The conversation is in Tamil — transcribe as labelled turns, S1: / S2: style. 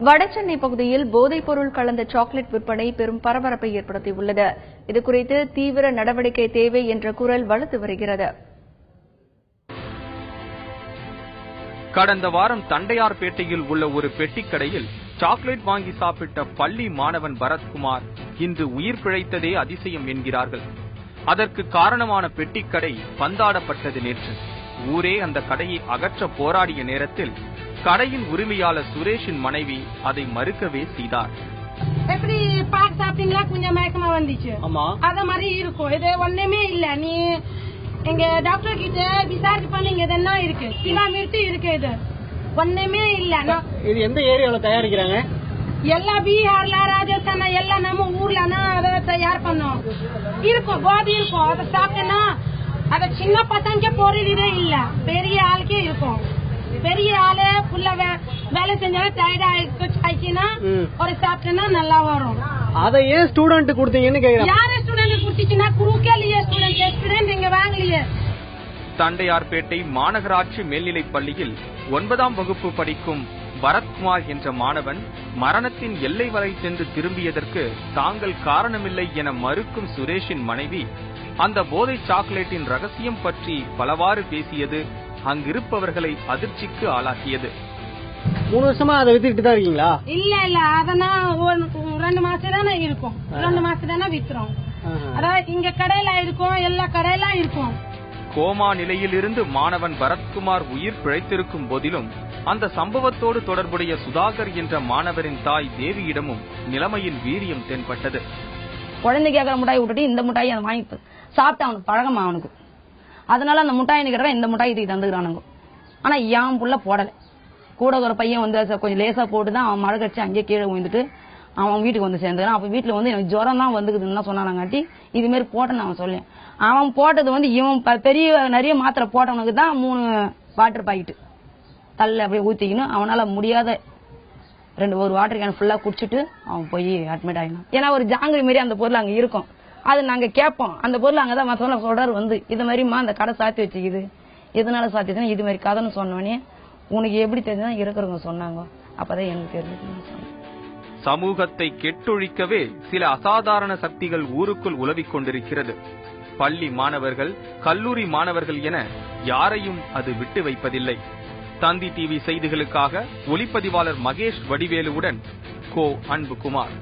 S1: வடசென்னை பகுதியில் போதைப் பொருள் கலந்த சாக்லேட் விற்பனை பெரும் பரபரப்பை ஏற்படுத்தியுள்ளது. இதுகுறித்து தீவிர நடவடிக்கை தேவை என்ற குரல் வலுத்து வருகிறது.
S2: கடந்த வாரம் தண்டையார்பேட்டையில் உள்ள ஒரு பெட்டிக்கடையில் சாக்லேட் வாங்கி சாப்பிட்ட பள்ளி மாணவன் பரத்குமார் இன்று உயிர் பிழைத்ததே அதிசயம் என்கிறார்கள். அதற்கு காரணமான பெட்டிக்கடை பந்தாடப்பட்டது நேற்று. ஊரே அந்த கடையை அகற்ற போராடிய நேரத்தில் கடையின் உரிமையாளர் சுரேஷின் மனைவி அதை மறுக்கவே செய்தார்.
S3: எப்படி பாக் சாப்பிட்டீங்களா? கொஞ்சம் மயக்கமா வந்துச்சு. அத மாதிரி இருக்கும். இது ஒண்ணுமே இல்ல. நீ எங்க டாக்டர் கிட்ட விசாரிச்சு பண்ணீங்க. இதெல்லாம் இருக்கு, கிலோமீட்டர் இருக்கு. இது ஒண்ணுமே இல்ல.
S4: இது எந்த ஏரியால தயாரிக்கிறாங்க?
S3: எல்லா பீகார்ல, ராஜஸ்தான் எல்லாம் நம்ம ஊர்ல அதை தயார் பண்ணோம். இருக்கும், போதை இருக்கும். அதை சாப்பிட்டேன்னா அத சின்ன பசங்க போறதே இல்ல, பெரிய ஆளுக்கே இருக்கும். பெரிய ஆளு ஃபுல்லா வேலை செஞ்சாலும் டயர்ட் ஆயிடுச்சுன்னா ஒரு சாப்பிட்டேன்னா நல்லா வரும்.
S4: அதை ஏன் ஸ்டூடெண்ட் கொடுத்தீங்கன்னு கேக்குறேன்.
S3: யாரு ஸ்டூடெண்ட் கொடுத்தீங்கன்னா குறுக்கேலியே ஸ்டூடெண்ட் இங்க வாங்கலையே.
S2: தண்டையார்பேட்டை மாநகராட்சி மேல்நிலைப் பள்ளியில் 9ஆம் வகுப்பு படிக்கும் பரத்குமார் என்ற மாணவன் மரணத்தின் எல்லை வரை சென்று திரும்பியதற்கு தாங்கள் காரணமில்லை என மறுக்கும் சுரேஷின் மனைவி அந்த போதை சாக்லேட்டின் ரகசியம் பற்றி பலவாறு பேசியது அங்கிருப்பவர்களை அதிர்ச்சிக்கு ஆளாக்கியது.
S4: 3 வருஷமா அதை வித்துக்கிட்டு தான் இருக்கீங்களா?
S3: இல்ல அதெல்லாம் 2 மாசம் தானே இருக்கும். 2 மாசம் தானே வித்துறோம். அதாவது இங்க கடையில இருக்கும், எல்லா கடையில இருக்கும்.
S2: கோமா நிலையில் இருந்து மாணவன் பரத்குமார் உயிர் பிழைத்திருக்கும் போதிலும் அந்த சம்பவத்தோடு தொடர்புடைய சுதாகர் என்ற மாணவரின் தாய் தேவியிடமும் நிலைமையின் வீரியம் தென்பட்டது.
S5: குழந்தை கேட்கற முட்டாய் விட்டுட்டு இந்த முட்டாயை வாங்கி சாப்பிட்டு அவனுக்கு பழகமா அவனுக்கு. அதனால அந்த முட்டாய் கேட்கறவன் இந்த முட்டாய் தூக்கி தந்துக்கிறானுங்க. ஆனா ஏன் புள்ள போடல. கூட ஒரு பையன் வந்து கொஞ்சம் லேசா போட்டுதான் அவன் மழை கடிச்சு அங்கேயே கீழே விழுந்துட்டு அவன் வீட்டுக்கு வந்து சேர்ந்துக்கிறான். அப்ப வீட்டுல வந்து எனக்கு ஜுரம் தான் வந்துக்குதுன்னு சொன்னாங்காட்டி இது மாதிரி போட்டேன்னு அவன் சொல்லேன். அவன் போட்டது வந்து இவன் பெரிய நிறைய மாத்திரை போட்டவனுக்கு தான் 3 வாட்டர் பாக்கெட்டு தள்ள அப்படியே ஊத்திக்கணும். அவனால முடியாத ஒரு வாட்டர் கேன் ஃபுல்லா குடிச்சிட்டு அவன் போய் அட்மிட் ஆகினான். ஏன்னா ஒரு ஜாங்கிரி மாதிரி அந்த பொருள் அங்க இருக்கும். அது நாங்க கேட்போம். அந்த பொருள் அங்கதான் மத்தவங்க சொல்றாரு வந்து இது மாதிரிமா அந்த கடை சாத்தி வச்சுக்குது, எதனால சாத்திச்சுன்னா இது மாதிரி கதைன்னு சொன்னோடனே உனக்கு எப்படி தெரிஞ்சா இருக்கிறவங்க சொன்னாங்க. அப்பதான் எனக்கு தெரிஞ்சு.
S2: சமூகத்தை கெட்டொழிக்கவே சில அசாதாரண சக்திகள் ஊருக்குள் உலவிக் கொண்டிருக்கிறது. பள்ளி மாணவர்கள், கல்லூரி மாணவர்கள் என யாரையும் அது விட்டு வைப்பதில்லை. தந்தி டிவி செய்திகளுக்காக ஒளிப்பதிவாளர் மகேஷ் வடிவேலுவுடன் கோ அன்புகுமார்.